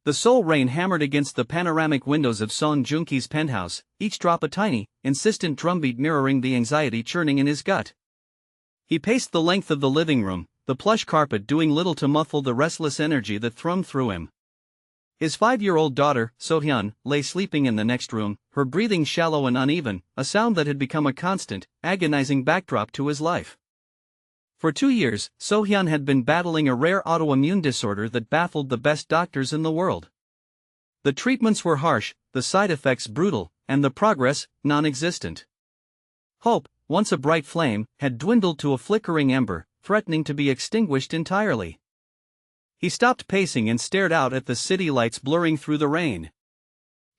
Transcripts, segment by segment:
The sole rain hammered against the panoramic windows of Joong-ki's penthouse, each drop a tiny, insistent drumbeat mirroring the anxiety churning in his gut. He paced the length of the living room, the plush carpet doing little to muffle the restless energy that thrummed through him. His 5-year-old daughter, So-hyun, lay sleeping in the next room, her breathing shallow and uneven, a sound that had become a constant, agonizing backdrop to his life. For 2 years, So-hyun had been battling a rare autoimmune disorder that baffled the best doctors in the world. The treatments were harsh, the side effects brutal, and the progress non-existent. Hope, once a bright flame, had dwindled to a flickering ember, threatening to be extinguished entirely. He stopped pacing and stared out at the city lights blurring through the rain.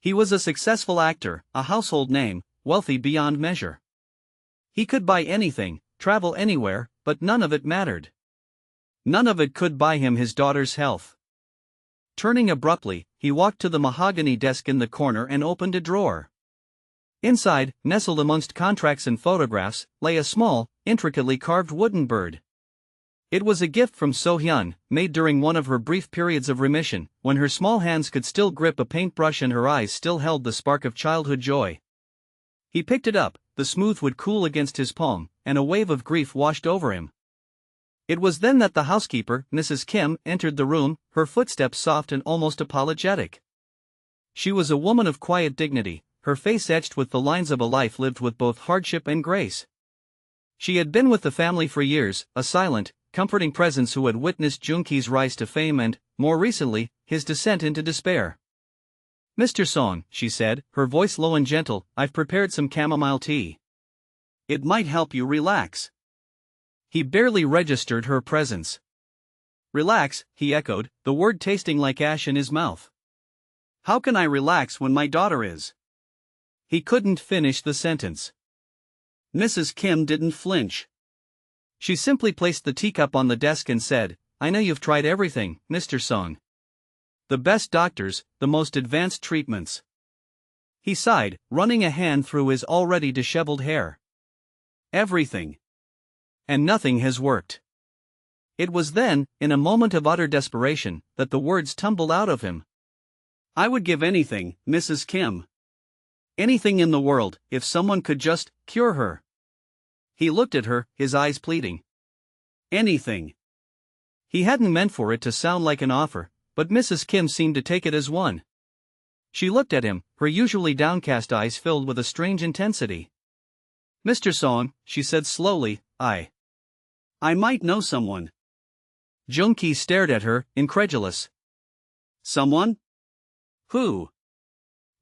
He was a successful actor, a household name, wealthy beyond measure. He could buy anything, travel anywhere, but none of it mattered. None of it could buy him his daughter's health. Turning abruptly, he walked to the mahogany desk in the corner and opened a drawer. Inside, nestled amongst contracts and photographs, lay a small, intricately carved wooden bird. It was a gift from So-hyun, made during one of her brief periods of remission, when her small hands could still grip a paintbrush and her eyes still held the spark of childhood joy. He picked it up, the smooth wood cool against his palm, and a wave of grief washed over him. It was then that the housekeeper, Mrs. Kim, entered the room, her footsteps soft and almost apologetic. She was a woman of quiet dignity, her face etched with the lines of a life lived with both hardship and grace. She had been with the family for years, a silent, comforting presence who had witnessed Joong-ki's rise to fame and, more recently, his descent into despair. "Mr. Song," she said, her voice low and gentle, "I've prepared some chamomile tea. It might help you relax." He barely registered her presence. "Relax," he echoed, the word tasting like ash in his mouth. "How can I relax when my daughter is?" He couldn't finish the sentence. Mrs. Kim didn't flinch. She simply placed the teacup on the desk and said, "I know you've tried everything, Mr. Song. The best doctors, the most advanced treatments." He sighed, running a hand through his already disheveled hair. "Everything. And nothing has worked." It was then, in a moment of utter desperation, that the words tumbled out of him. "I would give anything, Mrs. Kim. Anything in the world, if someone could just cure her." He looked at her, his eyes pleading. Anything. He hadn't meant for it to sound like an offer, but Mrs. Kim seemed to take it as one. She looked at him, her usually downcast eyes filled with a strange intensity. "Mr. Song," she said slowly, I might know someone." Joong-ki stared at her, incredulous. "Someone? Who?"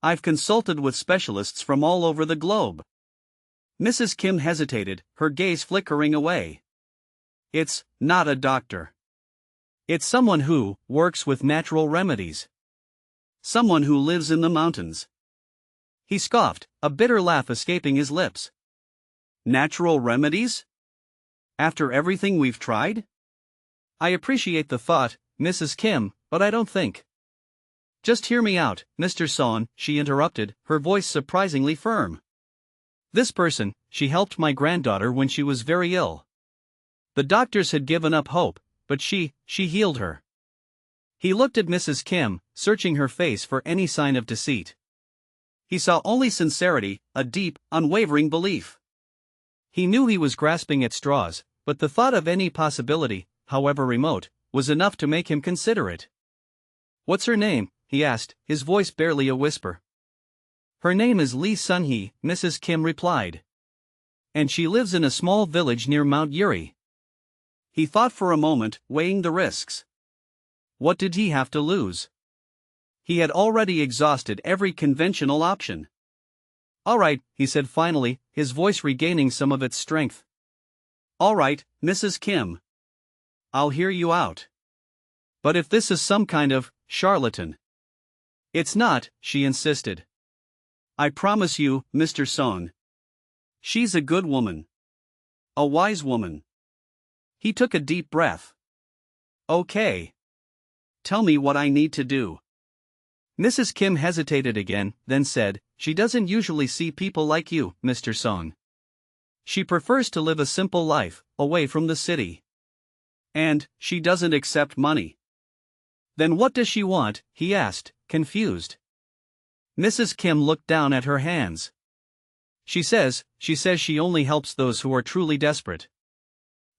"I've consulted with specialists from all over the globe." Mrs. Kim hesitated, her gaze flickering away. "It's not a doctor. It's someone who works with natural remedies. Someone who lives in the mountains." He scoffed, a bitter laugh escaping his lips. "Natural remedies? After everything we've tried?" "I appreciate the thought, Mrs. Kim, but I don't think." "Just hear me out, Mr. Song," she interrupted, her voice surprisingly firm. "This person, she helped my granddaughter when she was very ill. The doctors had given up hope, but she healed her." He looked at Mrs. Kim, searching her face for any sign of deceit. He saw only sincerity, a deep, unwavering belief. He knew he was grasping at straws, but the thought of any possibility, however remote, was enough to make him consider it. "What's her name?" he asked, his voice barely a whisper. "Her name is Lee Sun-hee," Mrs. Kim replied. "And she lives in a small village near Mount Yuri." He thought for a moment, weighing the risks. What did he have to lose? He had already exhausted every conventional option. "All right," he said finally, his voice regaining some of its strength. "All right, Mrs. Kim. I'll hear you out. But if this is some kind of charlatan..." "It's not," she insisted. "I promise you, Mr. Song. She's a good woman. A wise woman." He took a deep breath. "Okay. Tell me what I need to do." Mrs. Kim hesitated again, then said, "She doesn't usually see people like you, Mr. Song. She prefers to live a simple life, away from the city. And she doesn't accept money." Then what does she want? He asked, confused. Mrs. Kim looked down at her hands. She says she only helps those who are truly desperate.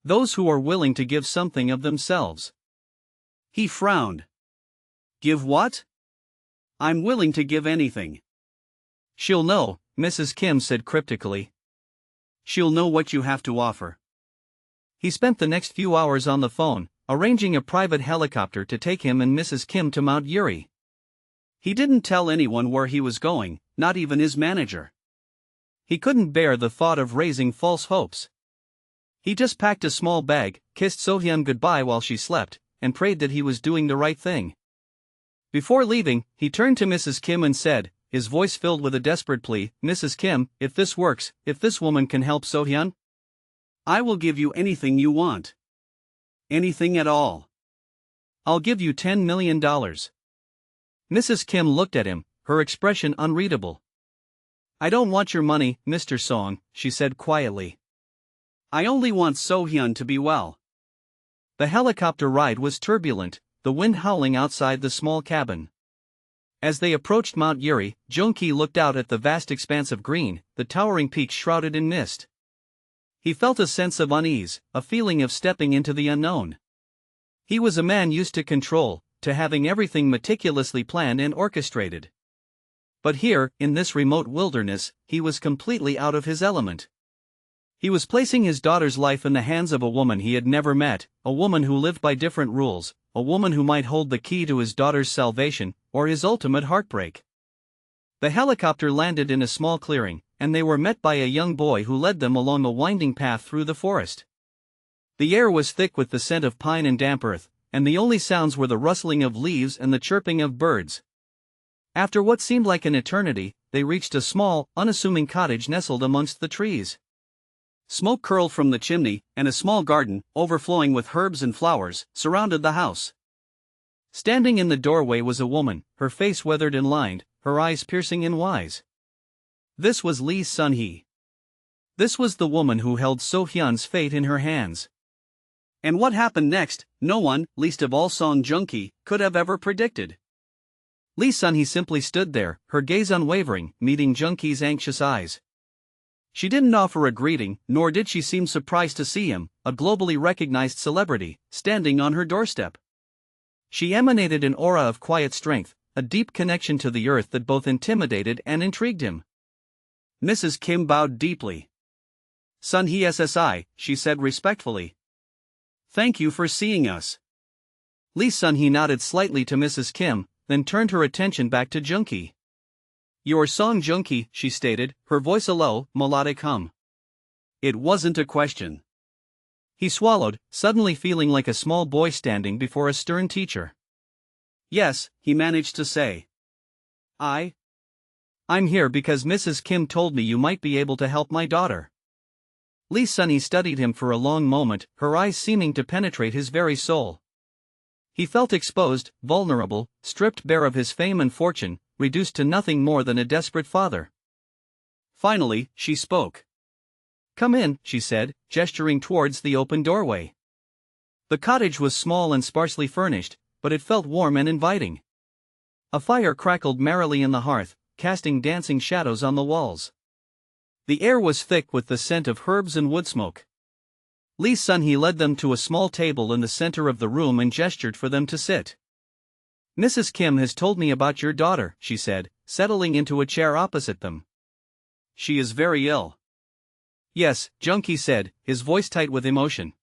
Those who are willing to give something of themselves. He frowned. Give what? I'm willing to give anything. She'll know, Mrs. Kim said cryptically. She'll know what you have to offer. He spent the next few hours on the phone, arranging a private helicopter to take him and Mrs. Kim to Mount Yuri. He didn't tell anyone where he was going, not even his manager. He couldn't bear the thought of raising false hopes. He just packed a small bag, kissed So-hyun goodbye while she slept, and prayed that he was doing the right thing. Before leaving, he turned to Mrs. Kim and said, his voice filled with a desperate plea, Mrs. Kim, if this works, if this woman can help So-hyun, I will give you anything you want. Anything at all. I'll give you $10 million. Mrs. Kim looked at him, her expression unreadable. I don't want your money, Mr. Song, she said quietly. I only want So-hyun to be well. The helicopter ride was turbulent, the wind howling outside the small cabin. As they approached Mount Yuri, Joong-ki looked out at the vast expanse of green, the towering peaks shrouded in mist. He felt a sense of unease, a feeling of stepping into the unknown. He was a man used to control, to having everything meticulously planned and orchestrated. But here, in this remote wilderness, he was completely out of his element. He was placing his daughter's life in the hands of a woman he had never met, a woman who lived by different rules, a woman who might hold the key to his daughter's salvation, or his ultimate heartbreak. The helicopter landed in a small clearing, and they were met by a young boy who led them along a winding path through the forest. The air was thick with the scent of pine and damp earth, and the only sounds were the rustling of leaves and the chirping of birds. After what seemed like an eternity, they reached a small, unassuming cottage nestled amongst the trees. Smoke curled from the chimney, and a small garden, overflowing with herbs and flowers, surrounded the house. Standing in the doorway was a woman, her face weathered and lined, her eyes piercing and wise. This was Lee Sun-hee. This was the woman who held So-hyun's fate in her hands. And what happened next, no one, least of all Song Joong-ki, could have ever predicted. Lee Sun-hee simply stood there, her gaze unwavering, meeting Joong-ki's anxious eyes. She didn't offer a greeting, nor did she seem surprised to see him, a globally recognized celebrity, standing on her doorstep. She emanated an aura of quiet strength, a deep connection to the earth that both intimidated and intrigued him. Mrs. Kim bowed deeply. Sun-hee SSI, she said respectfully. Thank you for seeing us. Lee Sun-hee nodded slightly to Mrs. Kim, then turned her attention back to Joong-ki. You're Song Joong-ki, she stated, her voice a low, melodic hum. It wasn't a question. He swallowed, suddenly feeling like a small boy standing before a stern teacher. Yes, he managed to say. I'm here because Mrs. Kim told me you might be able to help my daughter. Lee Sun-hee studied him for a long moment, her eyes seeming to penetrate his very soul. He felt exposed, vulnerable, stripped bare of his fame and fortune, reduced to nothing more than a desperate father. Finally, she spoke. Come in, she said, gesturing towards the open doorway. The cottage was small and sparsely furnished, but it felt warm and inviting. A fire crackled merrily in the hearth, casting dancing shadows on the walls. The air was thick with the scent of herbs and wood smoke. Lee Sun-hee led them to a small table in the center of the room and gestured for them to sit. Mrs. Kim has told me about your daughter, she said, settling into a chair opposite them. She is very ill. Yes, Joong-ki said, his voice tight with emotion.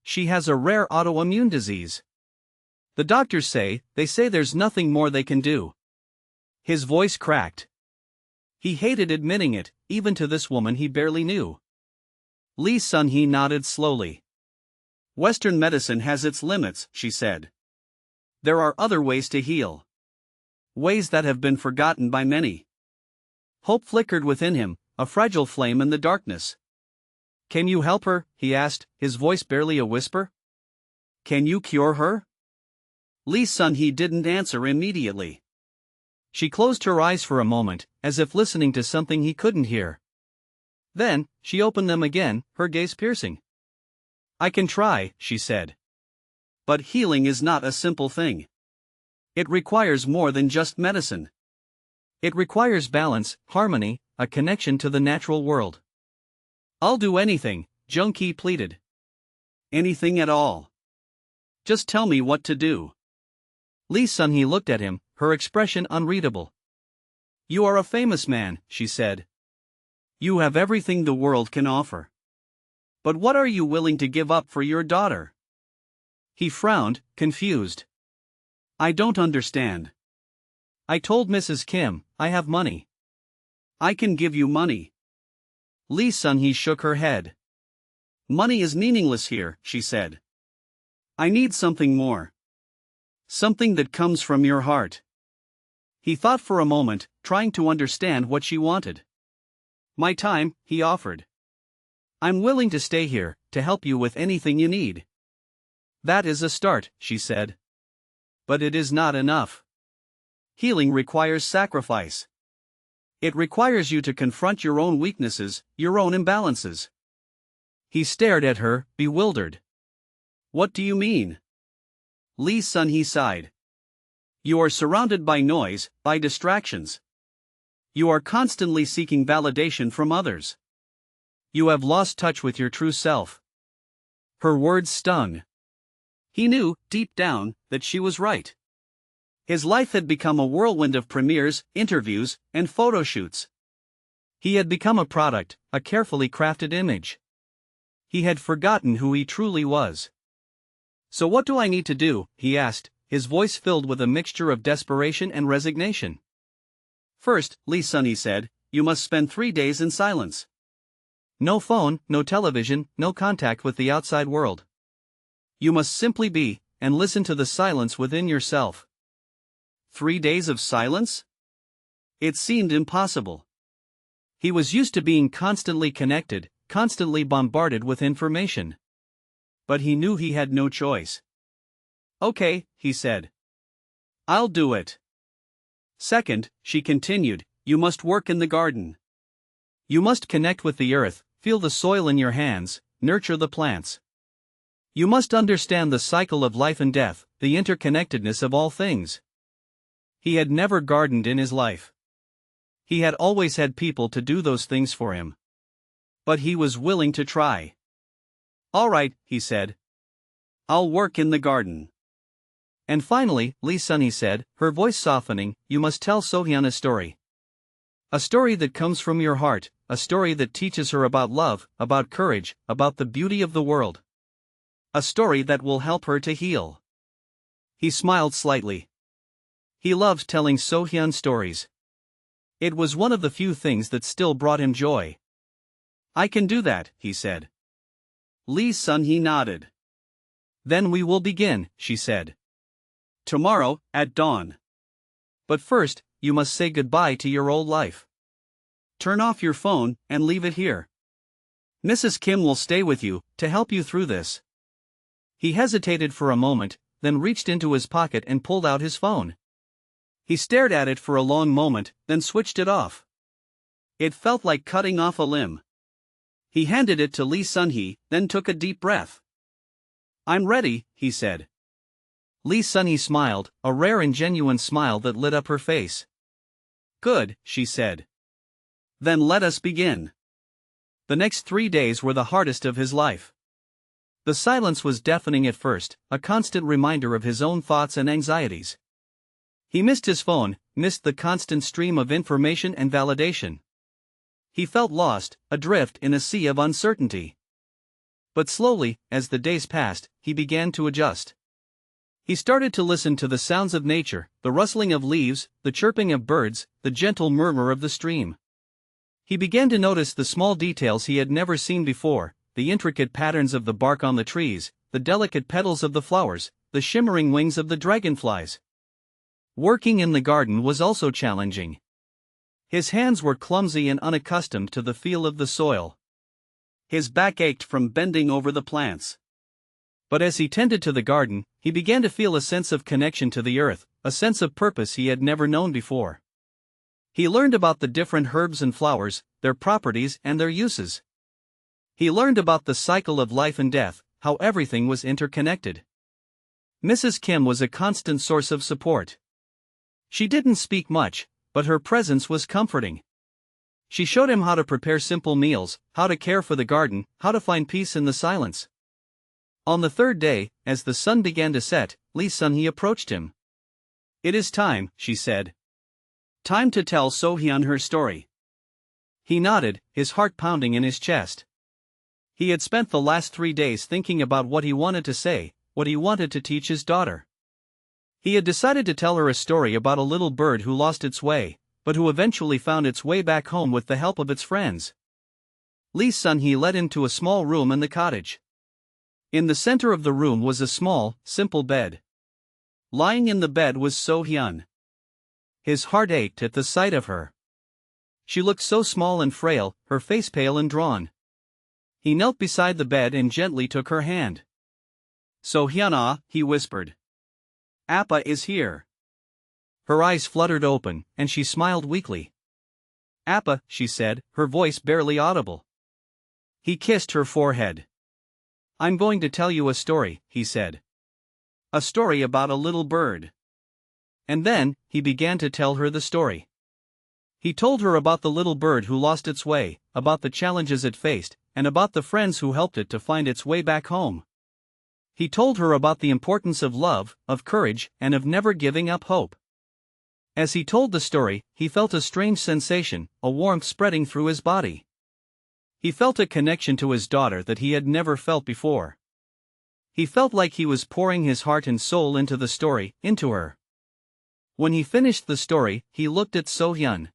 She has a rare autoimmune disease. The doctors say there's nothing more they can do. His voice cracked. He hated admitting it, even to this woman he barely knew. Lee Sun-hee nodded slowly. Western medicine has its limits, she said. There are other ways to heal. Ways that have been forgotten by many. Hope flickered within him, a fragile flame in the darkness. Can you help her? He asked, his voice barely a whisper. Can you cure her? Lee Sun-hee didn't answer immediately. She closed her eyes for a moment, as if listening to something he couldn't hear. Then, she opened them again, her gaze piercing. I can try, she said. But healing is not a simple thing. It requires more than just medicine. It requires balance, harmony, a connection to the natural world. I'll do anything, Joong-ki pleaded. Anything at all. Just tell me what to do. Lee Sun-hee looked at him, her expression unreadable. You are a famous man, she said. You have everything the world can offer. But what are you willing to give up for your daughter? He frowned, confused. I don't understand. I told Mrs. Kim, I have money. I can give you money. Lee Sun-hee shook her head. Money is meaningless here, she said. I need something more. Something that comes from your heart. He thought for a moment, trying to understand what she wanted. My time, he offered. I'm willing to stay here, to help you with anything you need. That is a start, she said. But it is not enough. Healing requires sacrifice. It requires you to confront your own weaknesses, your own imbalances. He stared at her, bewildered. What do you mean? Lee Sun-hee sighed. You are surrounded by noise, by distractions. You are constantly seeking validation from others. You have lost touch with your true self. Her words stung. He knew, deep down, that she was right. His life had become a whirlwind of premieres, interviews, and photo shoots. He had become a product, a carefully crafted image. He had forgotten who he truly was. So what do I need to do? He asked, his voice filled with a mixture of desperation and resignation. First, Lee Sun-hee said, you must spend 3 days in silence. No phone, no television, no contact with the outside world. You must simply be, and listen to the silence within yourself. 3 days of silence? It seemed impossible. He was used to being constantly connected, constantly bombarded with information. But he knew he had no choice. Okay, he said. I'll do it. Second, she continued, you must work in the garden. You must connect with the earth, feel the soil in your hands, nurture the plants. You must understand the cycle of life and death, the interconnectedness of all things. He had never gardened in his life. He had always had people to do those things for him. But he was willing to try. All right, he said. I'll work in the garden. And finally, Lee Sun-hee said, her voice softening, you must tell So-hyun a story. A story that comes from your heart, a story that teaches her about love, about courage, about the beauty of the world. A story that will help her to heal. He smiled slightly. He loved telling So-hyun stories. It was one of the few things that still brought him joy. I can do that, he said. Lee Sun-hee nodded. Then we will begin, she said. Tomorrow, at dawn. But first, you must say goodbye to your old life. Turn off your phone, and leave it here. Mrs. Kim will stay with you, to help you through this. He hesitated for a moment, then reached into his pocket and pulled out his phone. He stared at it for a long moment, then switched it off. It felt like cutting off a limb. He handed it to Lee Sun-hee, then took a deep breath. I'm ready, he said. Lee Sun-hee smiled, a rare and genuine smile that lit up her face. Good, she said. Then let us begin. The next 3 days were the hardest of his life. The silence was deafening at first, a constant reminder of his own thoughts and anxieties. He missed his phone, missed the constant stream of information and validation. He felt lost, adrift in a sea of uncertainty. But slowly, as the days passed, he began to adjust. He started to listen to the sounds of nature, the rustling of leaves, the chirping of birds, the gentle murmur of the stream. He began to notice the small details he had never seen before, the intricate patterns of the bark on the trees, the delicate petals of the flowers, the shimmering wings of the dragonflies. Working in the garden was also challenging. His hands were clumsy and unaccustomed to the feel of the soil. His back ached from bending over the plants. But as he tended to the garden, he began to feel a sense of connection to the earth, a sense of purpose he had never known before. He learned about the different herbs and flowers, their properties and their uses. He learned about the cycle of life and death, how everything was interconnected. Mrs. Kim was a constant source of support. She didn't speak much, but her presence was comforting. She showed him how to prepare simple meals, how to care for the garden, how to find peace in the silence. On the third day, as the sun began to set, Lee Sun-hee approached him. "It is time," she said. "Time to tell So-hyun her story." He nodded, his heart pounding in his chest. He had spent the last 3 days thinking about what he wanted to say, what he wanted to teach his daughter. He had decided to tell her a story about a little bird who lost its way, but who eventually found its way back home with the help of its friends. Lee Sun-hee led him to a small room in the cottage. In the center of the room was a small, simple bed. Lying in the bed was So-hyun. His heart ached at the sight of her. She looked so small and frail, her face pale and drawn. He knelt beside the bed and gently took her hand. "So-hyun, he whispered. "Appa is here." Her eyes fluttered open, and she smiled weakly. "Appa," she said, her voice barely audible. He kissed her forehead. "I'm going to tell you a story," he said. "A story about a little bird." And then, he began to tell her the story. He told her about the little bird who lost its way, about the challenges it faced, and about the friends who helped it to find its way back home. He told her about the importance of love, of courage, and of never giving up hope. As he told the story, he felt a strange sensation, a warmth spreading through his body. He felt a connection to his daughter that he had never felt before. He felt like he was pouring his heart and soul into the story, into her. When he finished the story, he looked at So-hyun.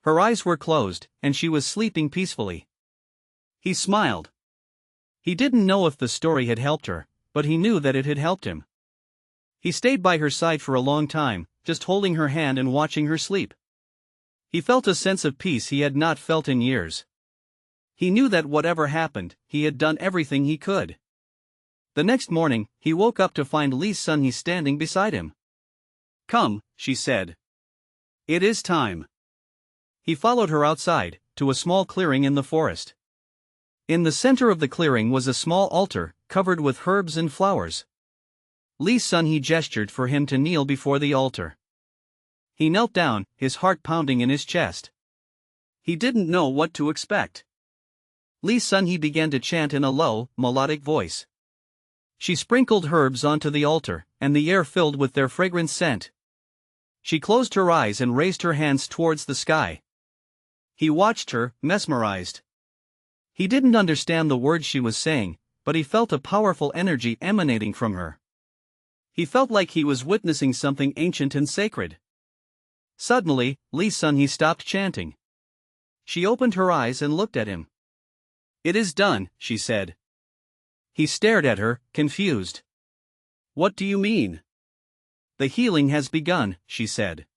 Her eyes were closed, and she was sleeping peacefully. He smiled. He didn't know if the story had helped her, but he knew that it had helped him. He stayed by her side for a long time, just holding her hand and watching her sleep. He felt a sense of peace he had not felt in years. He knew that whatever happened, he had done everything he could. The next morning, he woke up to find Lee Sun-hee standing beside him. "Come," she said. "It is time." He followed her outside, to a small clearing in the forest. In the center of the clearing was a small altar, covered with herbs and flowers. Lee Sun-hee gestured for him to kneel before the altar. He knelt down, his heart pounding in his chest. He didn't know what to expect. Lee Sun-hee began to chant in a low, melodic voice. She sprinkled herbs onto the altar, and the air filled with their fragrant scent. She closed her eyes and raised her hands towards the sky. He watched her, mesmerized. He didn't understand the words she was saying, but he felt a powerful energy emanating from her. He felt like he was witnessing something ancient and sacred. Suddenly, Lee Sun-hee stopped chanting. She opened her eyes and looked at him. "It is done," she said. He stared at her, confused. "What do you mean?" "The healing has begun," she said.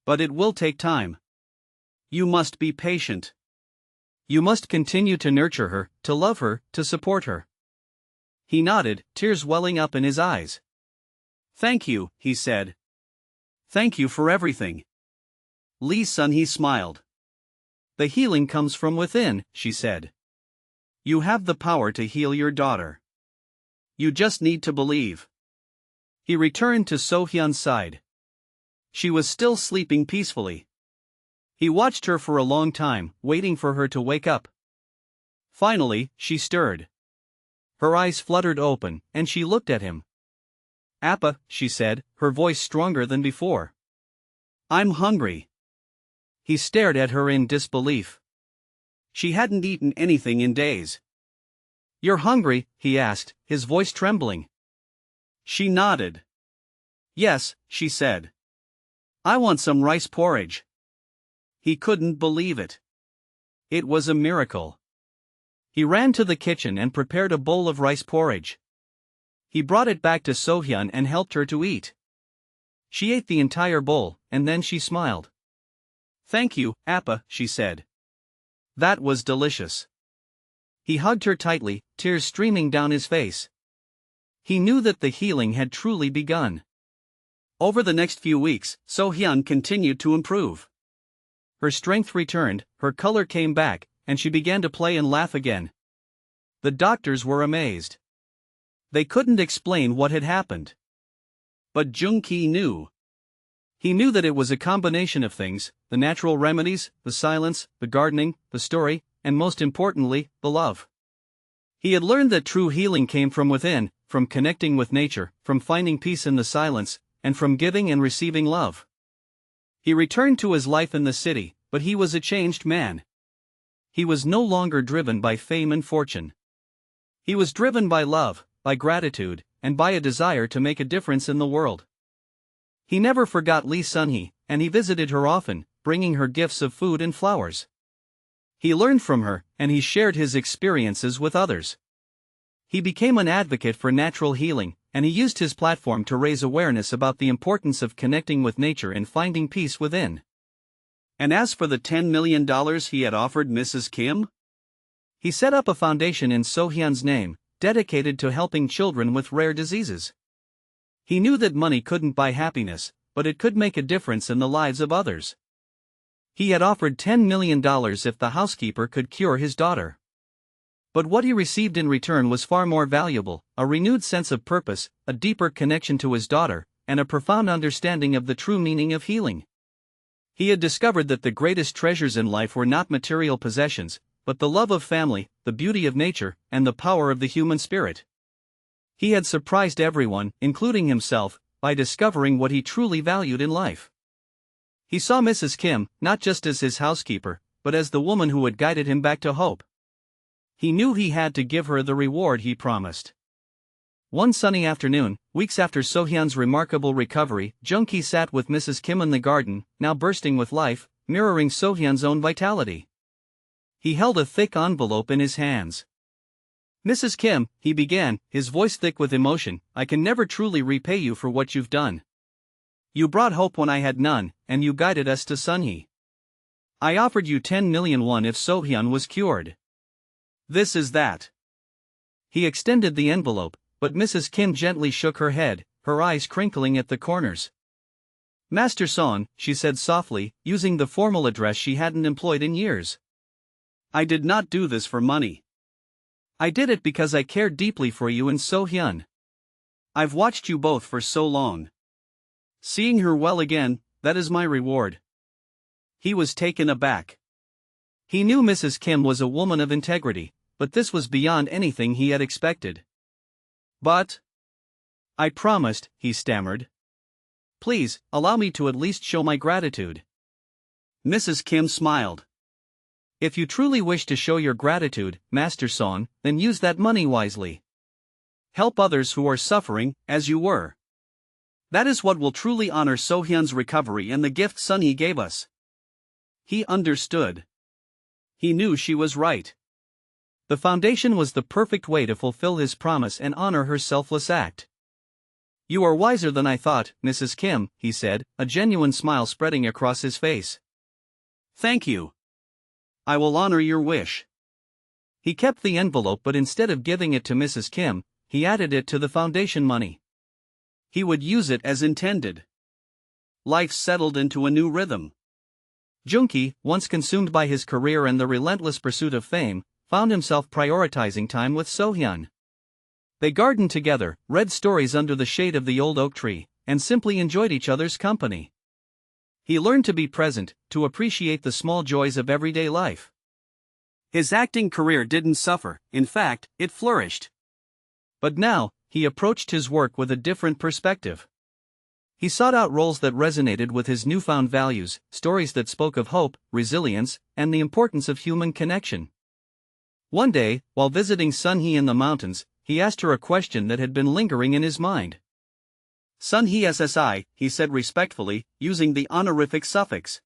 "But it will take time. You must be patient. You must continue to nurture her, to love her, to support her." He nodded, tears welling up in his eyes. "Thank you," he said. "Thank you for everything." Lee Sun-hee smiled. "The healing comes from within," she said. "You have the power to heal your daughter. You just need to believe." He returned to So-hyun's side. She was still sleeping peacefully. He watched her for a long time, waiting for her to wake up. Finally, she stirred. Her eyes fluttered open, and she looked at him. "Appa," she said, her voice stronger than before. "I'm hungry." He stared at her in disbelief. She hadn't eaten anything in days. "You're hungry?" he asked, his voice trembling. She nodded. "Yes," she said. "I want some rice porridge." He couldn't believe it. It was a miracle. He ran to the kitchen and prepared a bowl of rice porridge. He brought it back to So-hyun and helped her to eat. She ate the entire bowl, and then she smiled. "Thank you, Appa," she said. "That was delicious." He hugged her tightly, tears streaming down his face. He knew that the healing had truly begun. Over the next few weeks, So-hyun continued to improve. Her strength returned, her color came back, and she began to play and laugh again. The doctors were amazed. They couldn't explain what had happened. But Joong-ki knew. He knew that it was a combination of things: the natural remedies, the silence, the gardening, the story, and most importantly, the love. He had learned that true healing came from within, from connecting with nature, from finding peace in the silence, and from giving and receiving love. He returned to his life in the city, but he was a changed man. He was no longer driven by fame and fortune. He was driven by love, by gratitude, and by a desire to make a difference in the world. He never forgot Lee Sun-hee, and he visited her often, bringing her gifts of food and flowers. He learned from her, and he shared his experiences with others. He became an advocate for natural healing, and he used his platform to raise awareness about the importance of connecting with nature and finding peace within. And as for the $10 million he had offered Mrs. Kim? He set up a foundation in So-hyun's name, dedicated to helping children with rare diseases. He knew that money couldn't buy happiness, but it could make a difference in the lives of others. He had offered $10 million if the housekeeper could cure his daughter. But what he received in return was far more valuable: a renewed sense of purpose, a deeper connection to his daughter, and a profound understanding of the true meaning of healing. He had discovered that the greatest treasures in life were not material possessions, but the love of family, the beauty of nature, and the power of the human spirit. He had surprised everyone, including himself, by discovering what he truly valued in life. He saw Mrs. Kim, not just as his housekeeper, but as the woman who had guided him back to hope. He knew he had to give her the reward he promised. One sunny afternoon, weeks after So-hyun's remarkable recovery, Joong-ki sat with Mrs. Kim in the garden, now bursting with life, mirroring So-hyun's own vitality. He held a thick envelope in his hands. "Mrs. Kim," he began, his voice thick with emotion, "I can never truly repay you for what you've done. You brought hope when I had none, and you guided us to Sun-hee. I offered you 10 million won if So-hyun was cured. This is that." He extended the envelope, but Mrs. Kim gently shook her head, her eyes crinkling at the corners. "Master Son," she said softly, using the formal address she hadn't employed in years. "I did not do this for money. I did it because I cared deeply for you and So-hyun. I've watched you both for so long. Seeing her well again, that is my reward." He was taken aback. He knew Mrs. Kim was a woman of integrity, but this was beyond anything he had expected. "But I promised," he stammered. "Please, allow me to at least show my gratitude." Mrs. Kim smiled. "If you truly wish to show your gratitude, Master Son, then use that money wisely. Help others who are suffering, as you were. That is what will truly honor So-hyun's recovery and the gift Sun-hee gave us." He understood. He knew she was right. The foundation was the perfect way to fulfill his promise and honor her selfless act. "You are wiser than I thought, Mrs. Kim," he said, a genuine smile spreading across his face. "Thank you. I will honor your wish." He kept the envelope, but instead of giving it to Mrs. Kim, he added it to the foundation money. He would use it as intended. Life settled into a new rhythm. Joong-ki, once consumed by his career and the relentless pursuit of fame, found himself prioritizing time with So-hyun. They gardened together, read stories under the shade of the old oak tree, and simply enjoyed each other's company. He learned to be present, to appreciate the small joys of everyday life. His acting career didn't suffer, in fact, it flourished. But now, he approached his work with a different perspective. He sought out roles that resonated with his newfound values, stories that spoke of hope, resilience, and the importance of human connection. One day, while visiting Sun-hee in the mountains, he asked her a question that had been lingering in his mind. "Sun-hee SSI," he said respectfully, using the honorific suffix.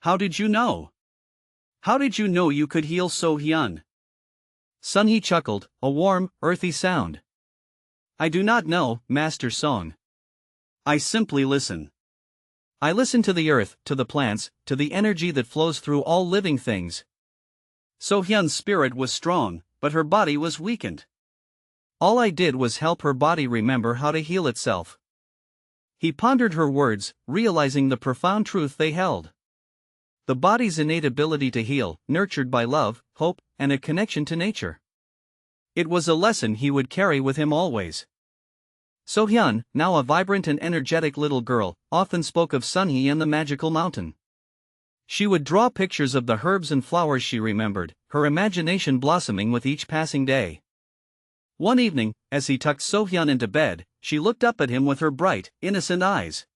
"How did you know? How did you know you could heal So-hyun?" Sun-hee chuckled, a warm, earthy sound. "I do not know, Master Son. I simply listen. I listen to the earth, to the plants, to the energy that flows through all living things." So-hyun's spirit was strong, but her body was weakened. All I did was help her body remember how to heal itself. He pondered her words, realizing the profound truth they held. The body's innate ability to heal, nurtured by love, hope, and a connection to nature. It was a lesson he would carry with him always. So-hyun, now a vibrant and energetic little girl, often spoke of Sunhee and the magical mountain. She would draw pictures of the herbs and flowers she remembered, her imagination blossoming with each passing day. One evening, as he tucked So-hyun into bed, she looked up at him with her bright, innocent eyes.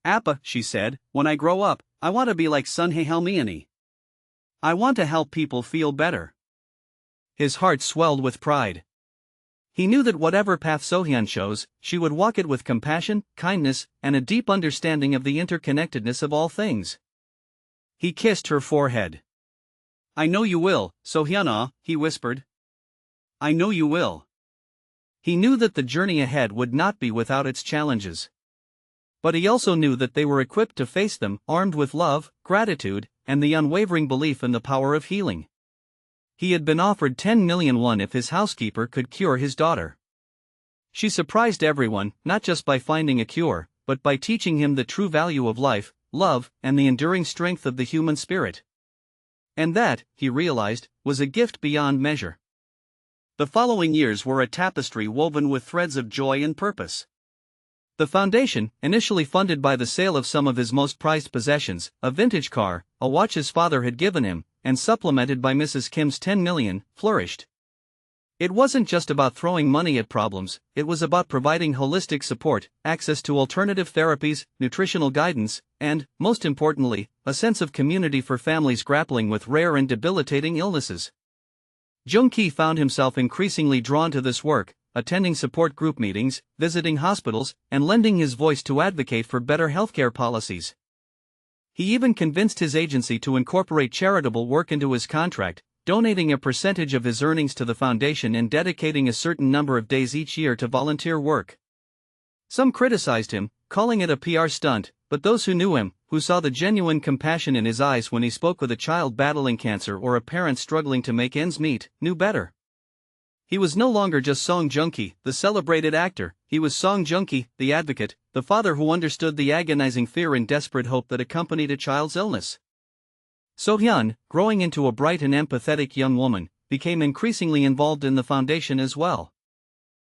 "Appa," she said, "when I grow up, I want to be like Sunhee Halmiani. I want to help people feel better." His heart swelled with pride. He knew that whatever path So-hyun chose, she would walk it with compassion, kindness, and a deep understanding of the interconnectedness of all things. He kissed her forehead. "I know you will, So-hyun, he whispered. "I know you will." He knew that the journey ahead would not be without its challenges. But he also knew that they were equipped to face them, armed with love, gratitude, and the unwavering belief in the power of healing. He had been offered 10 million won if his housekeeper could cure his daughter. She surprised everyone, not just by finding a cure, but by teaching him the true value of life, love, and the enduring strength of the human spirit. And that, he realized, was a gift beyond measure. The following years were a tapestry woven with threads of joy and purpose. The foundation, initially funded by the sale of some of his most prized possessions, a vintage car, a watch his father had given him, and supplemented by Mrs. Kim's 10 million, flourished. It wasn't just about throwing money at problems, it was about providing holistic support, access to alternative therapies, nutritional guidance, and, most importantly, a sense of community for families grappling with rare and debilitating illnesses. Joong-ki found himself increasingly drawn to this work, attending support group meetings, visiting hospitals, and lending his voice to advocate for better healthcare policies. He even convinced his agency to incorporate charitable work into his contract, donating a percentage of his earnings to the foundation and dedicating a certain number of days each year to volunteer work. Some criticized him, calling it a PR stunt, but those who knew him, who saw the genuine compassion in his eyes when he spoke with a child battling cancer or a parent struggling to make ends meet, knew better. He was no longer just Song Joong-ki, the celebrated actor, he was Song Joong-ki, the advocate, the father who understood the agonizing fear and desperate hope that accompanied a child's illness. So-hyun, growing into a bright and empathetic young woman, became increasingly involved in the foundation as well.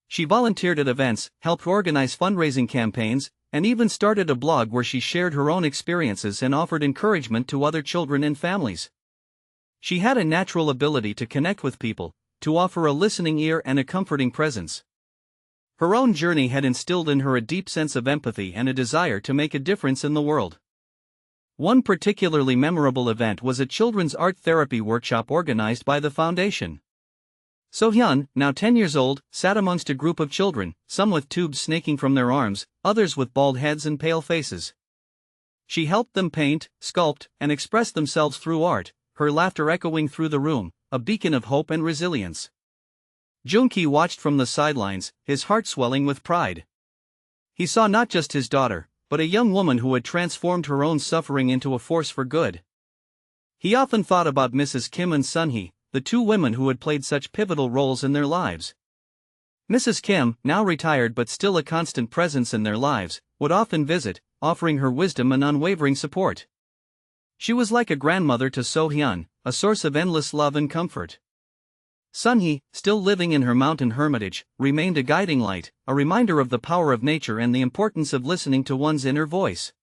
She volunteered at events, helped organize fundraising campaigns, and even started a blog where she shared her own experiences and offered encouragement to other children and families. She had a natural ability to connect with people, to offer a listening ear and a comforting presence. Her own journey had instilled in her a deep sense of empathy and a desire to make a difference in the world. One particularly memorable event was a children's art therapy workshop organized by the foundation. So-hyun, now 10 years old, sat amongst a group of children, some with tubes snaking from their arms, others with bald heads and pale faces. She helped them paint, sculpt, and express themselves through art, her laughter echoing through the room, a beacon of hope and resilience. Joong-ki watched from the sidelines, his heart swelling with pride. He saw not just his daughter, but a young woman who had transformed her own suffering into a force for good. He often thought about Mrs. Kim and Sunhee, the two women who had played such pivotal roles in their lives. Mrs. Kim, now retired but still a constant presence in their lives, would often visit, offering her wisdom and unwavering support. She was like a grandmother to So-hyun, a source of endless love and comfort. Sunhee, still living in her mountain hermitage, remained a guiding light, a reminder of the power of nature and the importance of listening to one's inner voice.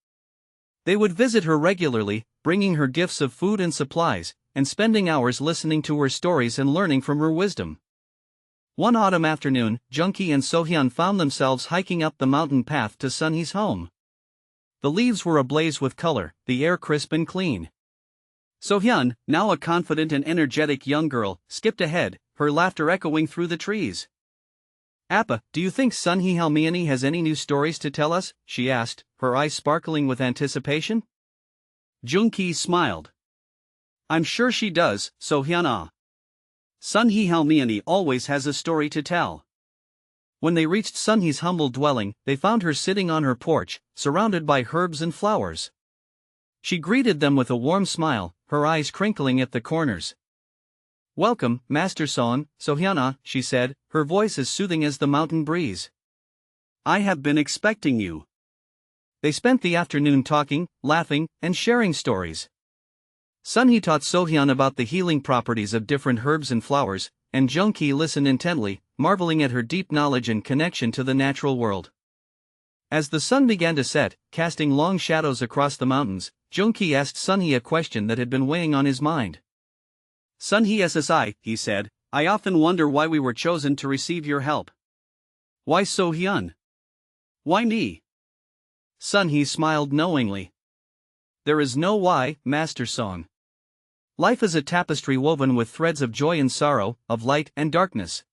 They would visit her regularly, bringing her gifts of food and supplies, and spending hours listening to her stories and learning from her wisdom. One autumn afternoon, Joong-ki and So-hyun found themselves hiking up the mountain path to Sunhee's home. The leaves were ablaze with color, the air crisp and clean. So-hyun, now a confident and energetic young girl, skipped ahead, her laughter echoing through the trees. "Appa, do you think Sunhee Halmiani has any new stories to tell us?" she asked, her eyes sparkling with anticipation. Joong-ki smiled. "I'm sure she does, So-hyun. Sunhee Halmiani always has a story to tell." When they reached Sunhee's humble dwelling, they found her sitting on her porch, surrounded by herbs and flowers. She greeted them with a warm smile, her eyes crinkling at the corners. "Welcome, Master Son, So-hyun," she said, her voice as soothing as the mountain breeze. "I have been expecting you." They spent the afternoon talking, laughing, and sharing stories. Sunhee taught So-hyun about the healing properties of different herbs and flowers, and Joong-ki listened intently, marveling at her deep knowledge and connection to the natural world. As the sun began to set, casting long shadows across the mountains, Joong-ki asked Sun-hee a question that had been weighing on his mind. "Sun-hee SSI," he said, "I often wonder why we were chosen to receive your help. Why So-hyun? Why me?" Sun-hee smiled knowingly. "There is no why, Master Song. Life is a tapestry woven with threads of joy and sorrow, of light and darkness.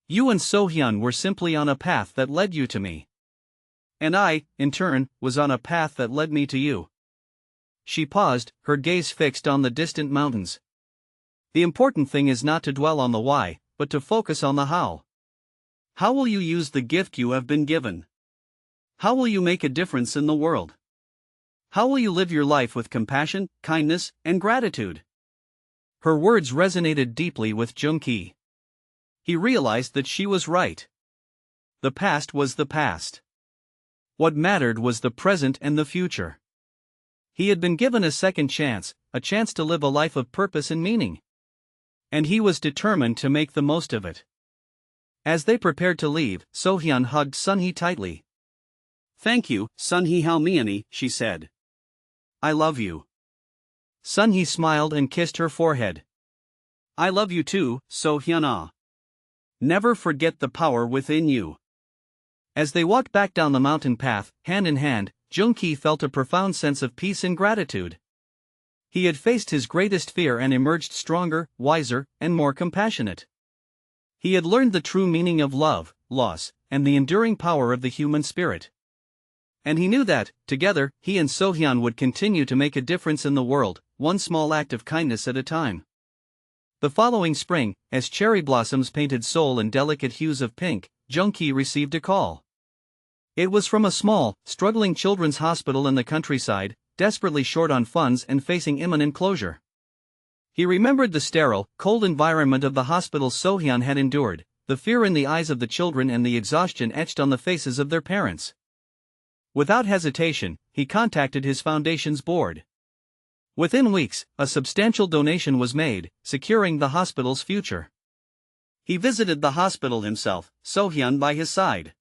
You and So-hyun were simply on a path that led you to me. And I, in turn, was on a path that led me to you." She paused, her gaze fixed on the distant mountains. "The important thing is not to dwell on the why, but to focus on the how. How will you use the gift you have been given? How will you make a difference in the world? How will you live your life with compassion, kindness, and gratitude?" Her words resonated deeply with Joong-ki. He realized that she was right. The past was the past. What mattered was the present and the future. He had been given a second chance, a chance to live a life of purpose and meaning. And he was determined to make the most of it. As they prepared to leave, So-hyun hugged Sun-hee tightly. "Thank you, Sun-hee Halmiani," she said. "I love you." Sun-hee smiled and kissed her forehead. "I love you too, So-hyun. Never forget the power within you." As they walked back down the mountain path, hand in hand, Joong-ki felt a profound sense of peace and gratitude. He had faced his greatest fear and emerged stronger, wiser, and more compassionate. He had learned the true meaning of love, loss, and the enduring power of the human spirit. And he knew that, together, he and So-hyun would continue to make a difference in the world, one small act of kindness at a time. The following spring, as cherry blossoms painted Seoul in delicate hues of pink, Joong-ki received a call. It was from a small, struggling children's hospital in the countryside, desperately short on funds and facing imminent closure. He remembered the sterile, cold environment of the hospital So-hyun had endured, the fear in the eyes of the children and the exhaustion etched on the faces of their parents. Without hesitation, he contacted his foundation's board. Within weeks, a substantial donation was made, securing the hospital's future. He visited the hospital himself, So-hyun by his side.